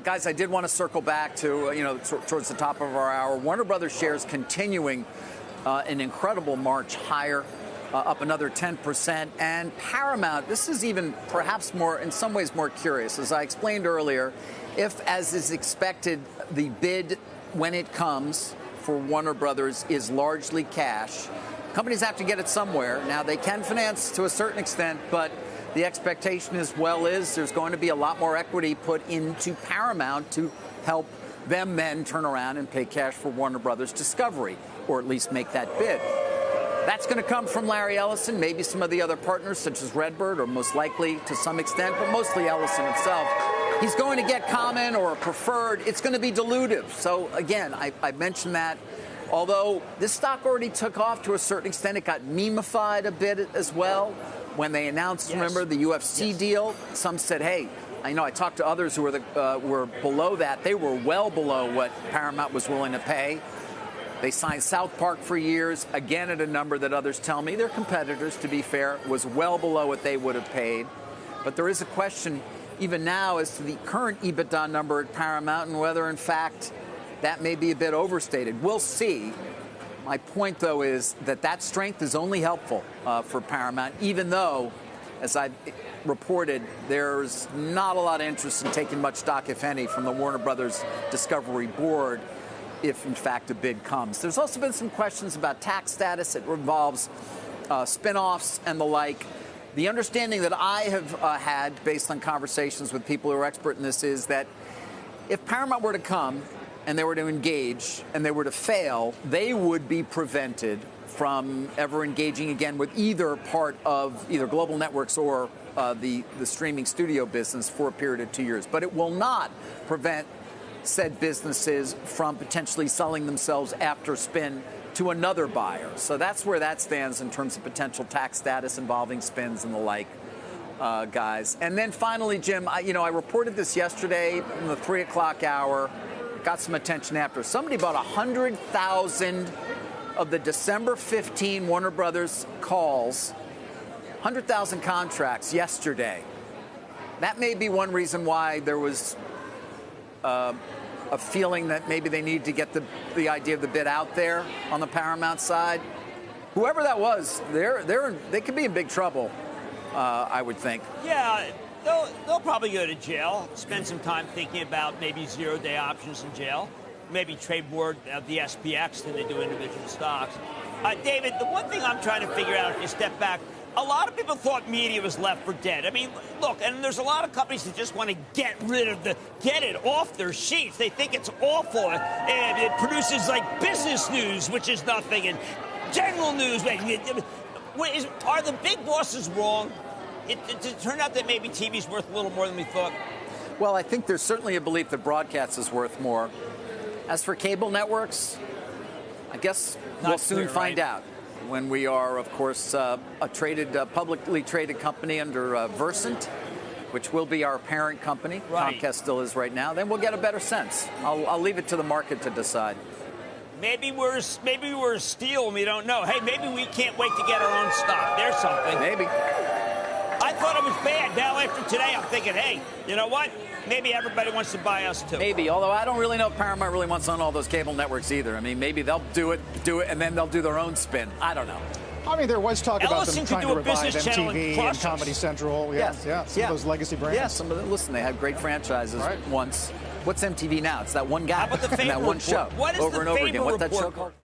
Guys, I did want to circle back to, towards the top of our hour. Warner Brothers shares continuing an incredible march higher, up another 10%. And Paramount, this is even perhaps more, in some ways, more curious. As I explained earlier, if, as is expected, the bid, when it comes for Warner Brothers, is largely cash, companies have to get it somewhere. Now, they can finance to a certain extent, but the expectation as well is there's going to be a lot more equity put into Paramount to help them then turn around and pay cash for Warner Brothers Discovery, or at least make that bid. That's going to come from Larry Ellison, maybe some of the other partners, such as Redbird, or most likely to some extent, but mostly Ellison himself. He's going to get common or preferred. It's going to be dilutive. So, again, I mentioned that. Although this stock already took off to a certain extent, it got memified a bit as well. When they announced, remember, the UFC deal, some said, hey, I know I talked to others who were below that. They were well below what Paramount was willing to pay. They signed South Park for years, again at a number that others tell me, their competitors, to be fair, was well below what they would have paid. But there is a question even now as to the current EBITDA number at Paramount and whether, in fact, that may be a bit overstated. We'll see. My point, though, is that strength is only helpful for Paramount, even though, as I reported, there's not a lot of interest in taking much stock, if any, from the Warner Brothers Discovery board, if, in fact, a bid comes. There's also been some questions about tax status. It involves spinoffs and the like. The understanding that I have had, based on conversations with people who are expert in this, is that if Paramount were to come and they were to engage and they were to fail, they would be prevented from ever engaging again with either part of either Global Networks or the streaming studio business for a period of 2 years. But it will not prevent said businesses from potentially selling themselves after spin to another buyer. So that's where that stands in terms of potential tax status involving spins and the like, guys. And then finally, Jim, I reported this yesterday in the 3 o'clock hour. Got some attention after. Somebody bought 100,000 of the December 15 Warner Brothers calls, 100,000 contracts yesterday. That may be one reason why there was a feeling that maybe they needed to get the idea of the bid out there on the Paramount side. Whoever that was, they could be in big trouble, I would think. Yeah. They'll probably go to jail, spend some time thinking about maybe zero-day options in jail, maybe trade more of the SPX than they do individual stocks. David, the one thing I'm trying to figure out, if you step back, a lot of people thought media was left for dead. I mean, look, and there's a lot of companies that just want to get it off their sheets. They think it's awful, and it produces, like, business news, which is nothing, and general news. Are the big bosses wrong? It turned out that maybe TV's worth a little more than we thought. Well, I think there's certainly a belief that broadcast is worth more. As for cable networks, I guess we'll soon find out when we are, of course, a publicly traded company under Versant, which will be our parent company. Right. Comcast still is right now. Then we'll get a better sense. I'll leave it to the market to decide. Maybe we're Steel and we don't know. Hey, maybe we can't wait to get our own stock. There's something. Maybe. I thought it was bad. Now, after today, I'm thinking, hey, you know what? Maybe everybody wants to buy us, too. Maybe, although I don't really know if Paramount really wants on all those cable networks either. I mean, maybe they'll do it, and then they'll do their own spin. I don't know. I mean, there was talk about them trying to revive MTV and Plus Comedy Central. Yeah, some of those legacy brands. Yeah, some of them. Listen, they had great franchises once. What's MTV now? It's that one guy How about the and that one show What is over the and over again. What's that show called?